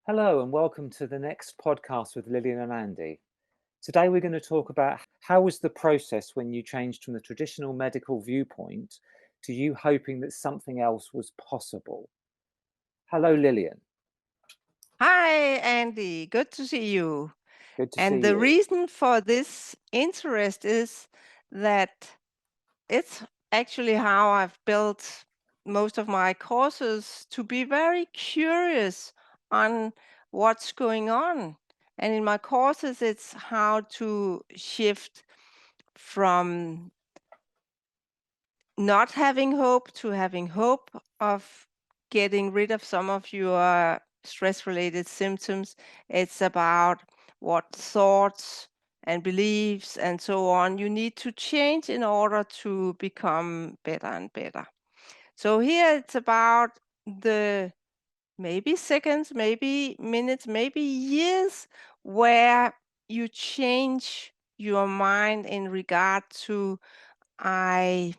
Hello and welcome to the next podcast with Lilian and Andy. Today we're going to talk about how was the process when you changed from the traditional medical viewpoint to you hoping that something else was possible. Hello, Lilian. Hi, Andy. Good to see you. Good to And see the you. reason for this interest is that it's actually how I've built most of my courses to be very curious on what's going on. And in my courses, it's how to shift from not having hope to having hope of getting rid of some of your stress related symptoms. It's about what thoughts and beliefs and so on you need to change in order to become better and better. So here it's about the maybe seconds, maybe minutes, maybe years where you change your mind in regard to I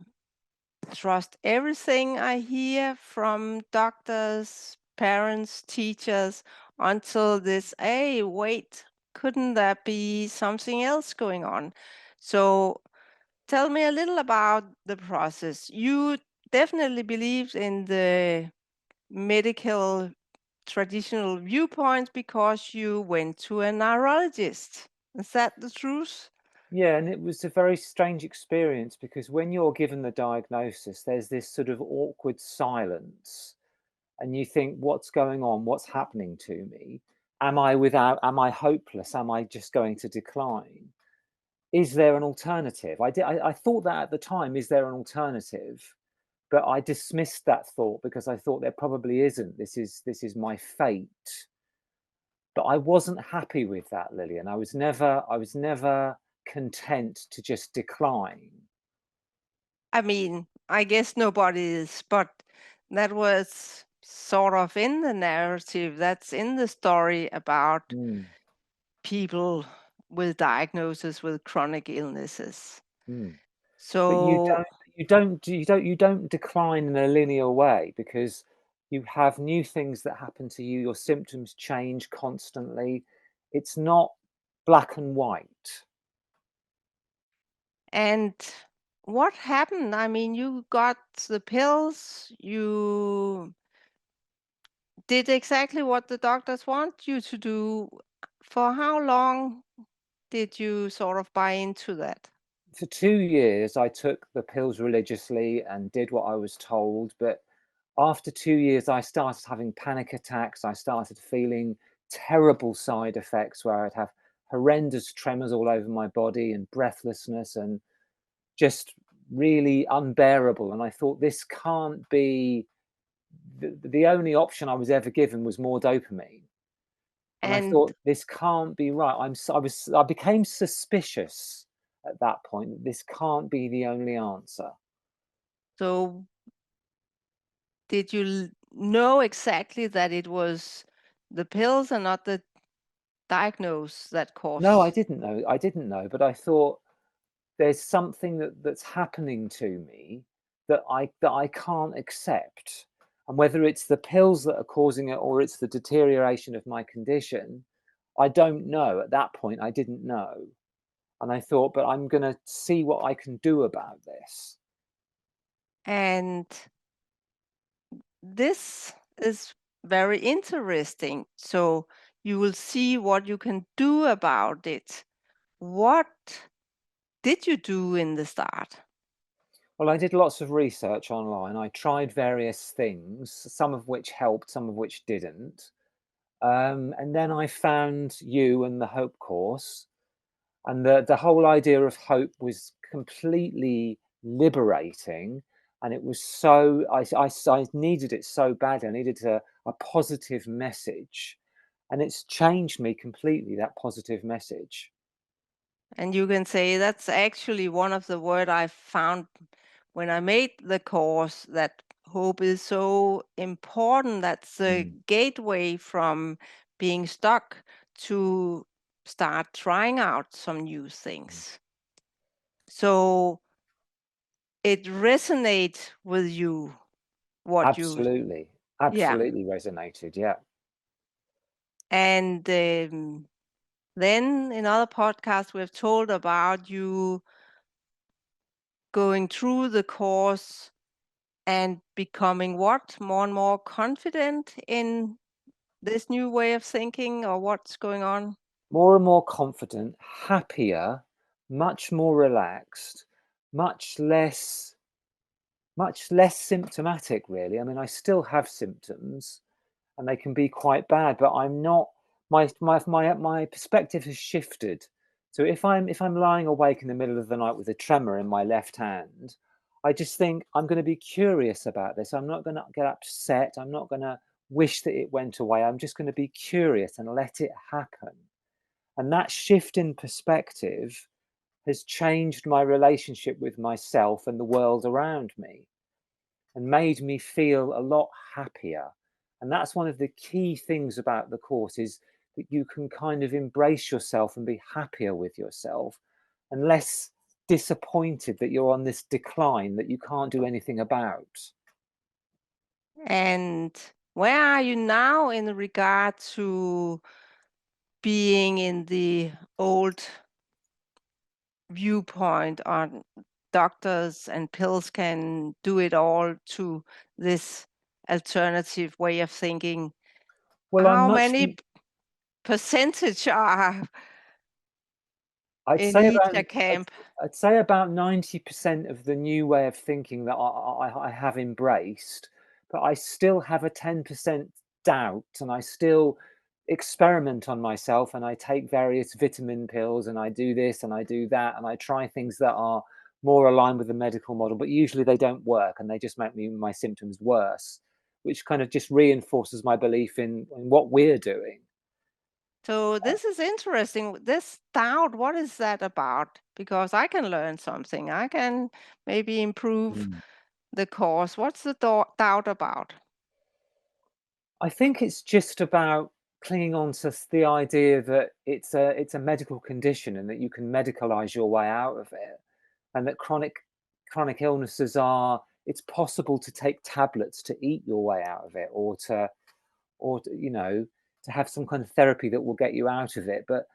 trust everything I hear from doctors, parents, teachers until this, hey, wait, couldn't there be something else going on? So tell me a little about the process. You definitely believed in the medical traditional viewpoint because you went to a neurologist. Is that the truth? Yeah, and it was a very strange experience because when you're given the diagnosis, there's this sort of awkward silence, and you think, what's going on? What's happening to me? Am I hopeless? Am I just going to decline? Is there an alternative? I thought that at the time, is there an alternative? But I dismissed that thought because I thought there probably isn't. This is my fate. But I wasn't happy with that, Lillian. I was never content to just decline. I mean, I guess nobody is, but that was sort of in the narrative. That's in the story about Mm, people with diagnosis with chronic illnesses. mm. But So, you don't decline in a linear way because you have new things that happen to you. Your symptoms change constantly. It's not black and white. and what happened? I mean, you got the pills, you did exactly what the doctors want you to do. For how long did you sort of buy into that? For 2 years, I took the pills religiously and did what I was told. But after 2 years, I started having panic attacks. I started feeling terrible side effects where I'd have horrendous tremors all over my body and breathlessness and just really unbearable. And I thought, this can't be the only option I was ever given was more dopamine. And I And thought, this can't be right. I became suspicious at that point that this can't be the only answer. so did you know exactly that it was the pills and not the diagnose that No, I caused? didn't know. I didn't know, but I thought there's something that's happening to me that I can't accept. And whether it's the pills that are causing it or it's the deterioration of my condition, I don't know. At that point, I didn't know. And I thought, but I'm going to see what I can do about this. And this is very interesting. So you will see what you can do about it. What did you do in the start? Well, I did lots of research online. I tried various things, some of which helped, some of which didn't. And then I found you and the Hope course. And the whole idea of hope was completely liberating. And it was so, I needed it so badly. I needed a positive message. And it's changed me completely, that positive message. And you can say that's actually one of the word I found when I made the course, that hope is so important. That's the Mm. gateway from being stuck to start trying out some new things. So it resonates with you what you Absolutely. yeah. Absolutely resonated. Yeah. And then in other podcasts, we've told about you going through the course and becoming what? More and more confident in this new way of thinking, or what's going on? More and more confident, happier, much more relaxed, much less symptomatic, really. I mean, I still have symptoms and they can be quite bad, but I'm not, my perspective has shifted. So if I'm lying awake in the middle of the night with a tremor in my left hand, I just think I'm going to be curious about this. I'm not going to get upset. I'm not going to wish that it went away. I'm just going to be curious and let it happen. And that shift in perspective has changed my relationship with myself and the world around me and made me feel a lot happier. And that's one of the key things about the course, is that you can kind of embrace yourself and be happier with yourself and less disappointed that you're on this decline that you can't do anything about. And where are you now in regard to being in the old viewpoint on doctors and pills can do it all, to this alternative way of thinking? Well, I'm How much, many percentage are I'd in say each about I'd, camp? I'd say about 90% of the new way of thinking that I have embraced, but I still have a 10% doubt, and I still experiment on myself, and I take various vitamin pills, and I do this and I do that, and I try things that are more aligned with the medical model, but usually they don't work and they just make my symptoms worse, which kind of just reinforces my belief in what we're doing. So this is interesting. This doubt, what is that about? Because I can learn something. I can maybe improve Mm. the course. What's the doubt about? I think it's just about clinging on to the idea that it's a medical condition and that you can medicalize your way out of it, and that chronic illnesses are, it's possible to take tablets to eat your way out of it, or to have some kind of therapy that will get you out of it. But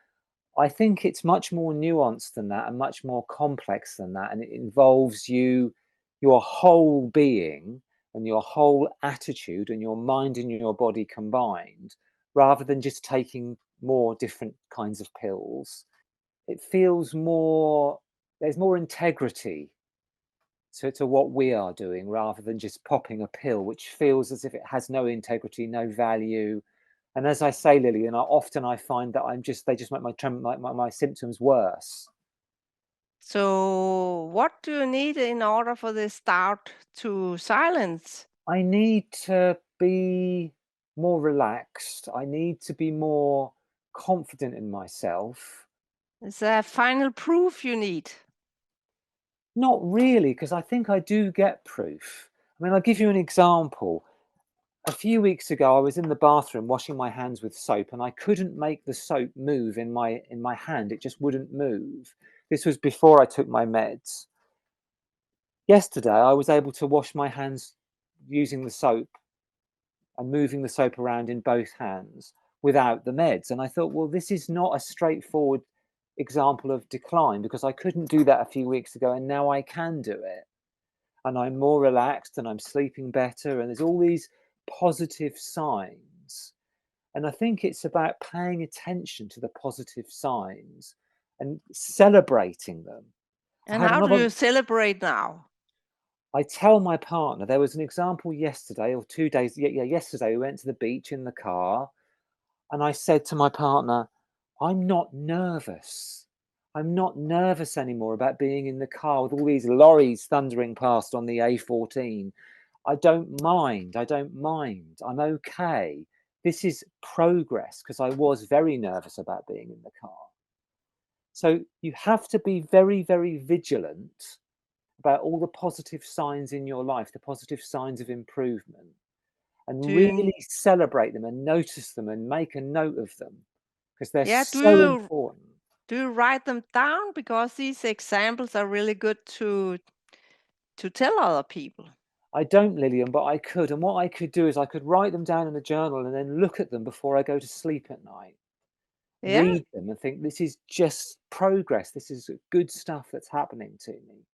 I think it's much more nuanced than that and much more complex than that. And it involves your whole being and your whole attitude and your mind and your body combined, rather than just taking more different kinds of pills. It feels more, there's more integrity to what we are doing rather than just popping a pill, which feels as if it has no integrity, no value. And as I say, Lilian, I find that they just make my symptoms worse. So what do you need in order for this doubt to silence? I need to be more relaxed. I need to be more confident in myself. Is there final proof you need? Not really, because I think I do get proof. I mean, I'll give you an example. A few weeks ago, I was in the bathroom washing my hands with soap, and I couldn't make the soap move in my hand. It just wouldn't move. This was before I took my meds. Yesterday, I was able to wash my hands using the soap and moving the soap around in both hands without the meds. And I thought, well, this is not a straightforward example of decline, because I couldn't do that a few weeks ago, and now I can do it. And I'm more relaxed and I'm sleeping better. And there's all these positive signs. And I think it's about paying attention to the positive signs and celebrating them. I And had how do another, you celebrate now? I tell my partner, there was an example yesterday or 2 days, yeah, yesterday we went to the beach in the car, and I said to my partner, I'm not nervous. I'm not nervous anymore about being in the car with all these lorries thundering past on the A14. I don't mind. I don't mind. I'm okay. This is progress, because I was very nervous about being in the car. So you have to be very, very vigilant about all the positive signs in your life, the positive signs of improvement, Do and you, really celebrate them and notice them and make a note of them, because they're yeah, so important. do you write them down? Because these examples are really good to tell other people. I don't, Lillian, but I could. And what I could do is I could write them down in a journal and then look at them before I go to sleep at night. Yeah. Read them and think, this is just progress. This is good stuff that's happening to me.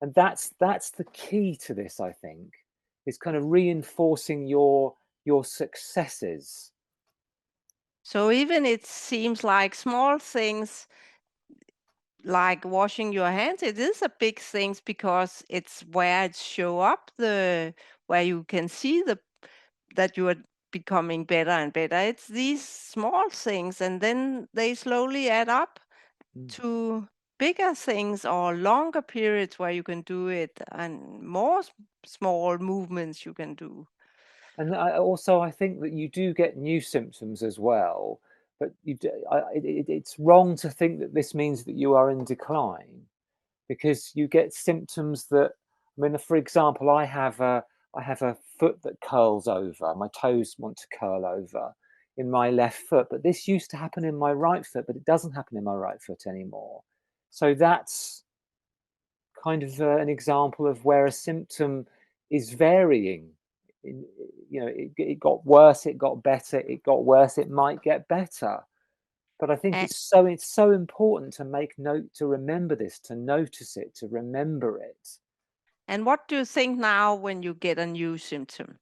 And that's the key to this, I think, is kind of reinforcing your successes. So even it seems like small things like washing your hands, it is a big things because it's where it show up where you can see that you are becoming better and better. It's these small things, and then they slowly add up Mm. to bigger things or longer periods where you can do it, and more small movements you can do. And I think that you do get new symptoms as well, but it's wrong to think that this means that you are in decline, because you get symptoms that, I mean, for example, I have a foot that curls over. My toes want to curl over in my left foot, but this used to happen in my right foot, but it doesn't happen in my right foot anymore. So that's kind of an example of where a symptom is varying. In, it got worse, it got better, it got worse, it might get better. But I think And, it's so important to make note, to remember this, to notice it, to remember it. and what do you think now when you get a new symptom?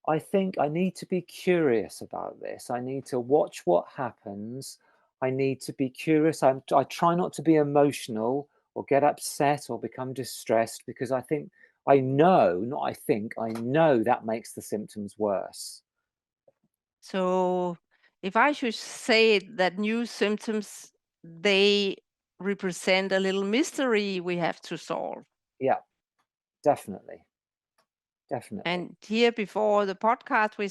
I think I need to be curious about this. I need to watch what happens. I need to be curious. I try not to be emotional or get upset or become distressed, because I think I know, not I think, I know that makes the symptoms worse. So if I should say it, that new symptoms, they represent a little mystery we have to solve. Yeah, definitely. Definitely. And here before the podcast, we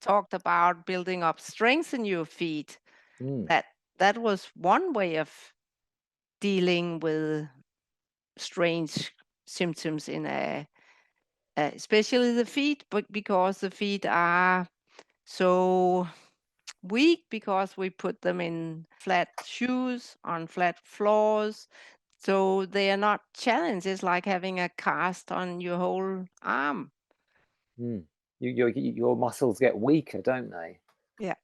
talked about building up strength in your feet. Mm, That was one way of dealing with strange symptoms in especially the feet, but because the feet are so weak because we put them in flat shoes on flat floors. So they are not challenged. It's like having a cast on your whole arm. mm. Your muscles get weaker, don't they? Yeah.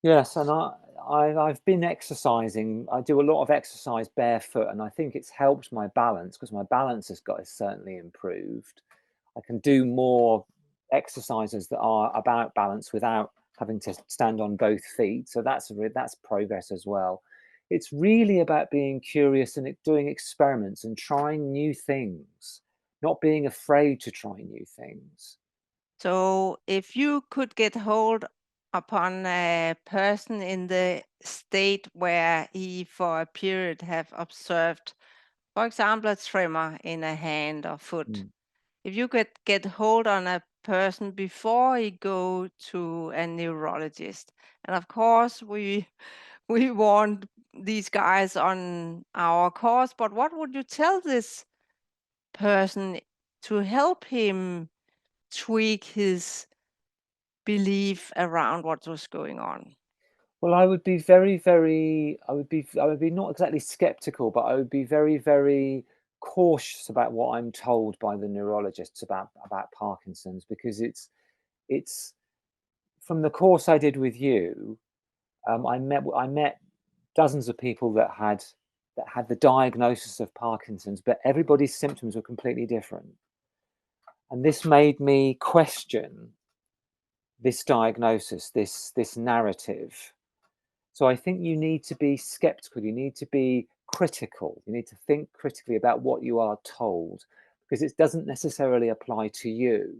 Yes, and I've been exercising. I do a lot of exercise barefoot, and I think it's helped my balance, because my balance has certainly improved. I can do more exercises that are about balance without having to stand on both feet. So that's progress as well. It's really about being curious and doing experiments and trying new things, not being afraid to try new things. So if you could get hold upon a person in the state where he for a period have observed, for example, a tremor in a hand or foot, Mm, if you could get hold on a person before he go to a neurologist, and of course we want these guys on our course, but what would you tell this person to help him tweak his belief around what was going on? Well, I would be very, very, I would be not exactly skeptical, but I would be very, very cautious about what I'm told by the neurologists about Parkinson's, because it's from the course I did with you. I met dozens of people that had the diagnosis of Parkinson's, but everybody's symptoms were completely different, and this made me question this diagnosis, this narrative. So I think you need to be skeptical, you need to be critical, you need to think critically about what you are told, because it doesn't necessarily apply to you.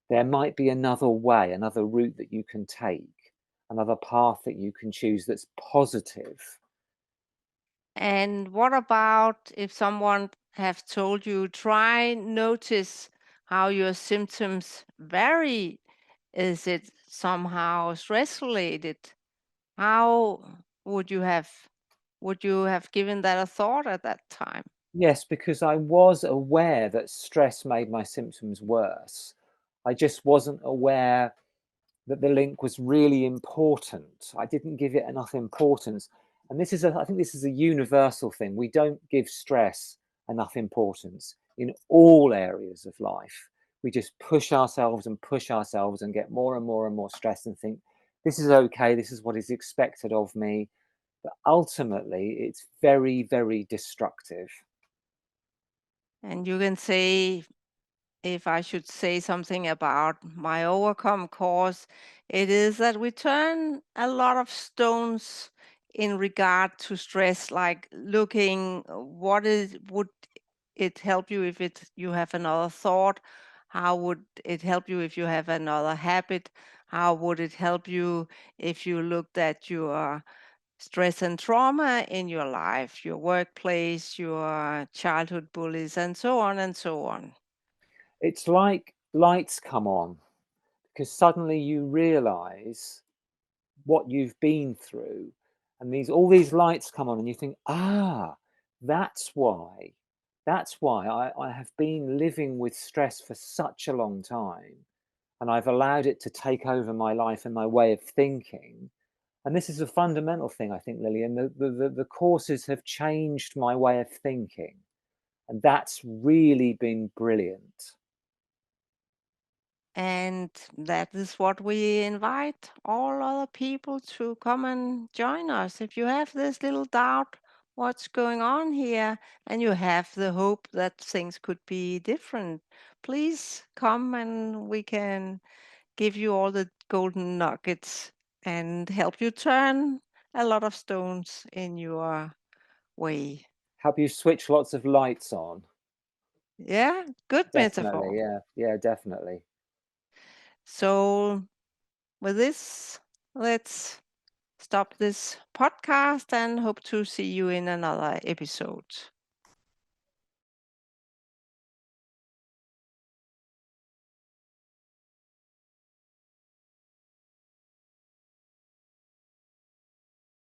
There might be another way, another route that you can take, another path that you can choose that's positive. And what about if someone have told you, try notice how your symptoms vary? Is it somehow stress related? How would you have given that a thought at that time? Yes, because I was aware that stress made my symptoms worse. I just wasn't aware that the link was really important. I didn't give it enough importance. And I think this is a universal thing. We don't give stress enough importance. in all areas of life. We just push ourselves and get more and more and more stressed and think, this is okay, this is what is expected of me. But ultimately, it's very, very destructive. And you can say, if I should say something about my Overcome course, it is that we turn a lot of stones in regard to stress, like looking what is would it help you if you have another thought? How would it help you if you have another habit? How would it help you if you looked at your stress and trauma in your life, your workplace, your childhood bullies, and so on and so on? It's like lights come on because suddenly you realize what you've been through, and all these lights come on and you think, that's why I have been living with stress for such a long time, and I've allowed it to take over my life and my way of thinking. And this is a fundamental thing, I think, Lillian. The courses have changed my way of thinking, and that's really been brilliant. And that is what we invite all other people to come and join us. If you have this little doubt what's going on here and you have the hope that things could be different, please come and we can give you all the golden nuggets and help you turn a lot of stones in your way. Help you switch lots of lights on. Yeah, good Definitely, metaphor. yeah, definitely. So, with this, let's stop this podcast and hope to see you in another episode.